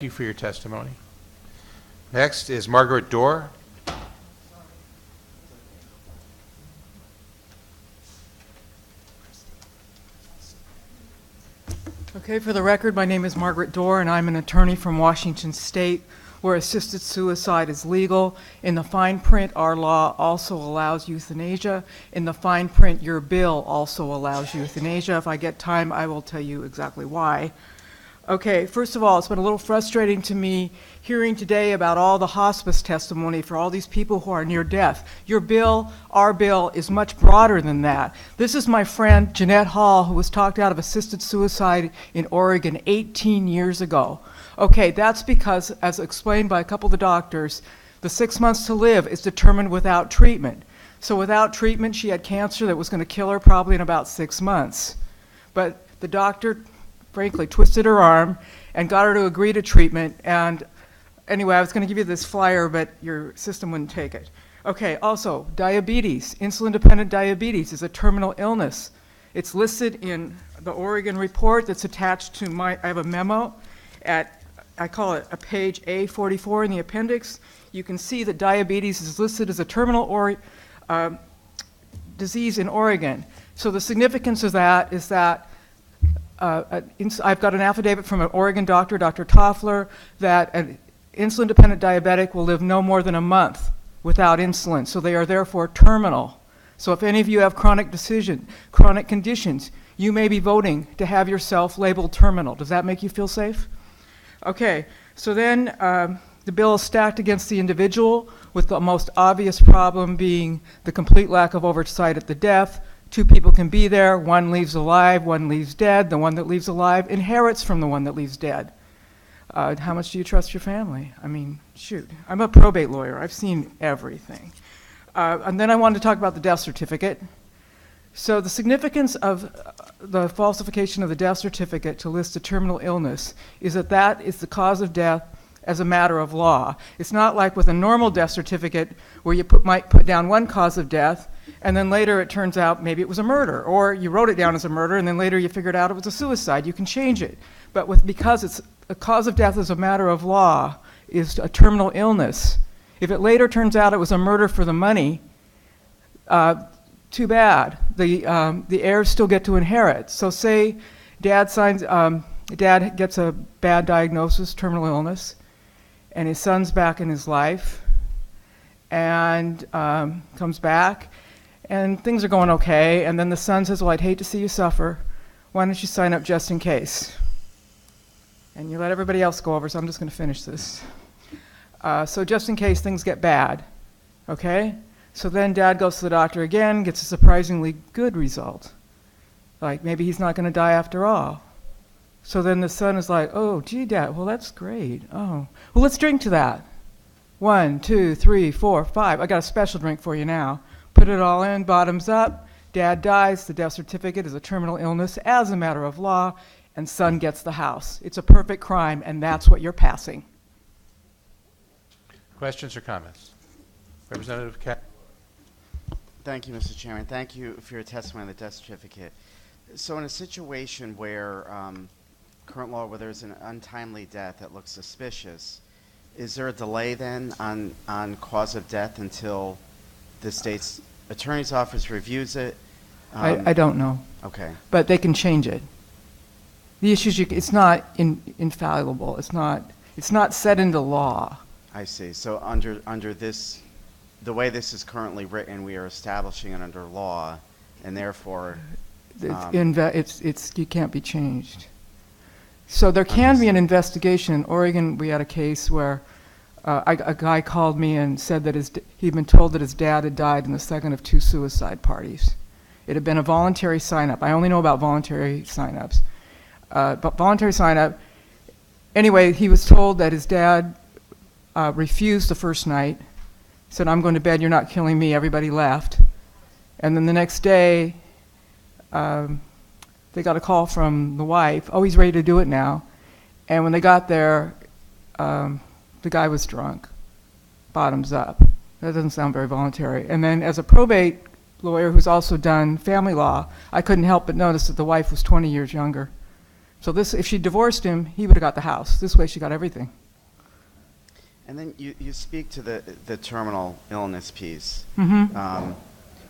You for your testimony. Next is Margaret Dorr. Okay, for the record, my name is Margaret Dorr, and I'm an attorney from Washington State, where assisted suicide is legal. In the fine print, our law also allows euthanasia. In the fine print, your bill also allows euthanasia. If I get time, I will tell you exactly why. Okay, first of all, it's been a little frustrating to me hearing today about all the hospice testimony for all these people who are near death. Your bill, our bill, is much broader than that. This is my friend Jeanette Hall, who was talked out of assisted suicide in Oregon 18 years ago. Okay, that's because, as explained by a couple of the doctors, the 6 months to live is determined without treatment. So without treatment, she had cancer that was going to kill her probably in about 6 months. But the doctor frankly twisted her arm and got her to agree to treatment. And anyway, I was going to give you this flyer, but your system wouldn't take it. Okay, also, diabetes, insulin-dependent diabetes is a terminal illness. It's listed in the Oregon report that's attached to I have a memo at, I call it a page A44 in the appendix. You can see that diabetes is listed as a terminal disease in Oregon. So the significance of that is that I've got an affidavit from an Oregon doctor, Dr. Toffler, that an insulin-dependent diabetic will live no more than a month without insulin, so they are therefore terminal. So if any of you have chronic conditions, you may be voting to have yourself labeled terminal. Does that make you feel safe? Okay, so then the bill is stacked against the individual, with the most obvious problem being the complete lack of oversight at the death. Two people can be there, one leaves alive, one leaves dead. The one that leaves alive inherits from the one that leaves dead. How much do you trust your family? I mean, shoot, I'm a probate lawyer. I've seen everything. And then I wanted to talk about the death certificate. So the significance of the falsification of the death certificate to list a terminal illness is that that is the cause of death as a matter of law. It's not like with a normal death certificate where you might put down one cause of death, and then later it turns out maybe it was a murder, or you wrote it down as a murder, and then later you figured out it was a suicide. You can change it. But because it's a cause of death as a matter of law is a terminal illness. If it later turns out it was a murder for the money, too bad. The heirs still get to inherit. So say dad gets a bad diagnosis, terminal illness, and his son's back in his life, and comes back, and things are going okay, and then the son says, well, I'd hate to see you suffer. Why don't you sign up just in case? And you let everybody else go over, so I'm just going to finish this. So just in case things get bad, okay? So then dad goes to the doctor again, gets a surprisingly good result. Like maybe he's not going to die after all. So then the son is like, oh, gee, Dad, well, that's great. Oh, well, let's drink to that. 1, 2, 3, 4, 5. I got a special drink for you now. Put it all in, bottoms up. Dad dies. The death certificate is a terminal illness as a matter of law, and son gets the house. It's a perfect crime, and that's what you're passing. Questions or comments? Representative Cat. Thank you, Mr. Chairman. Thank you for your testimony on the death certificate. So in a situation where current law, where there's an untimely death that looks suspicious, is there a delay then on cause of death until the state's attorney's office reviews it? I don't know. Okay. But they can change it. The issue is it's not infallible. It's not set into law. I see. So under this, the way this is currently written, we are establishing it under law, and therefore you can't be changed. So there can be an investigation. In Oregon, we had a case where a guy called me and said that he'd been told that his dad had died in the second of 2 suicide parties. It had been a voluntary sign-up. I only know about voluntary sign-ups. But voluntary sign-up, anyway, he was told that his dad refused the first night, said, I'm going to bed, you're not killing me, everybody left. And then the next day, they got a call from the wife, oh, he's ready to do it now. And when they got there, the guy was drunk, bottoms up. That doesn't sound very voluntary. And then as a probate lawyer who's also done family law, I couldn't help but notice that the wife was 20 years younger. So this, if she divorced him, he would have got the house. This way she got everything. And then you speak to the terminal illness piece, Mm-hmm.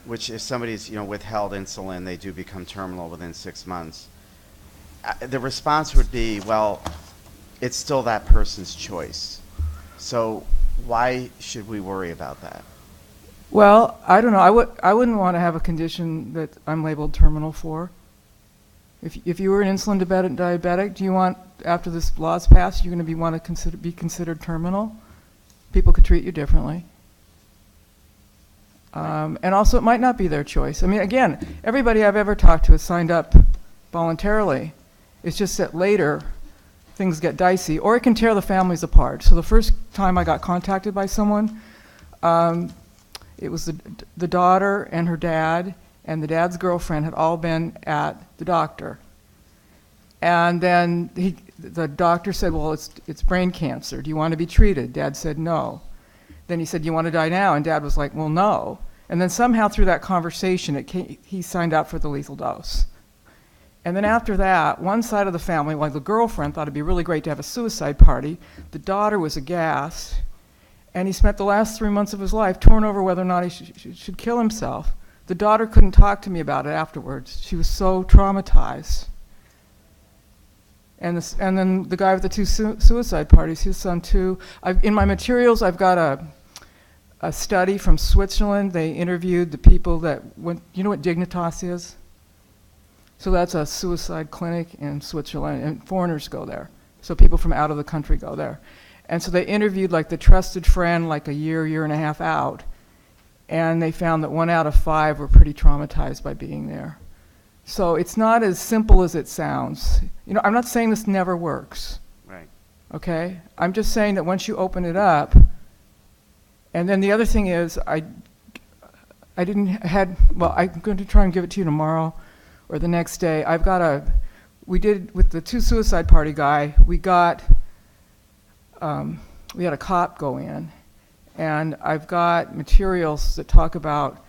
which if somebody's withheld insulin, they do become terminal within 6 months. The response would be, well, it's still that person's choice. So why should we worry about that? Well, I don't know. I wouldn't want to have a condition that I'm labeled terminal for. If you were an insulin dependent diabetic, do you want, after this law's passed, you're going to be considered terminal? People could treat you differently. And also, it might not be their choice. I mean, again, everybody I've ever talked to has signed up voluntarily. It's just that later, things get dicey, or it can tear the families apart. So the first time I got contacted by someone, it was the daughter and her dad, and the dad's girlfriend had all been at the doctor. And then the doctor said, well, it's brain cancer. Do you want to be treated? Dad said no. Then he said, you want to die now? And Dad was like, well, no. And then somehow through that conversation, he signed up for the lethal dose. And then after that, one side of the family, like the girlfriend, thought it'd be really great to have a suicide party. The daughter was aghast. And he spent the last 3 months of his life torn over whether or not he should kill himself. The daughter couldn't talk to me about it afterwards. She was so traumatized. And then the guy with the two suicide parties, his son too. In my materials, I've got a study from Switzerland. They interviewed the people that went, you know what Dignitas is? So that's a suicide clinic in Switzerland, and foreigners go there. So people from out of the country go there. And so they interviewed like the trusted friend like a year and a half out. And they found that 1 out of 5 were pretty traumatized by being there. So it's not as simple as it sounds. I'm not saying this never works. Right. Okay? I'm just saying that once you open it up, and then the other thing is, I'm going to try and give it to you tomorrow or the next day. We did, with the two suicide party guy, we had a cop go in, and I've got materials that talk about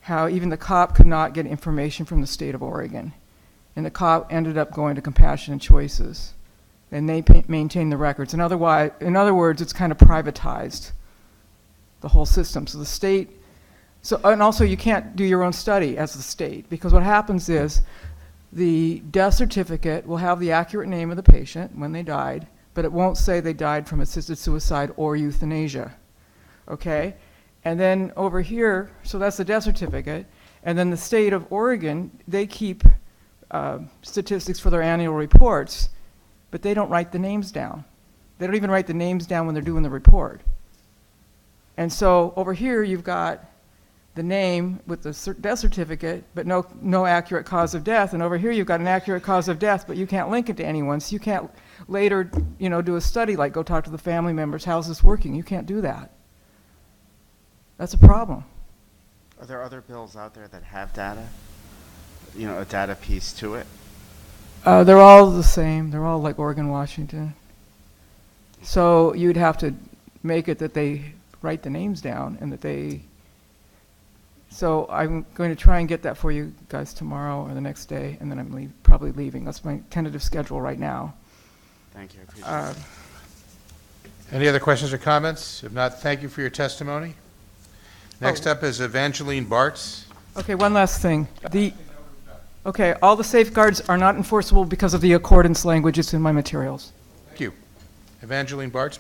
how even the cop could not get information from the state of Oregon. And the cop ended up going to Compassion and Choices. And they maintain the records. In other words, it's kind of privatized, the whole system. So the state, and also you can't do your own study as the state, because what happens is the death certificate will have the accurate name of the patient when they died, but it won't say they died from assisted suicide or euthanasia. Okay? And then over here, so that's the death certificate, and then the state of Oregon, they keep statistics for their annual reports, but they don't write the names down. They don't even write the names down when they're doing the report. And so over here, you've got the name with the death certificate, but no accurate cause of death. And over here, you've got an accurate cause of death, but you can't link it to anyone. So you can't later, do a study like go talk to the family members. How's this working? You can't do that. That's a problem. Are there other bills out there that have data? A data piece to it? They're all the same. They're all like Oregon, Washington. So you'd have to make it that they write the names down and that they... So I'm going to try and get that for you guys tomorrow or the next day, and then I'm probably leaving. That's my tentative schedule right now. Thank you. I appreciate it. Any other questions or comments? If not, thank you for your testimony. Next up is Evangeline Bartz. Okay, one last thing. All the safeguards are not enforceable because of the accordance language. It's in my materials. Thank you. Evangeline Bartz,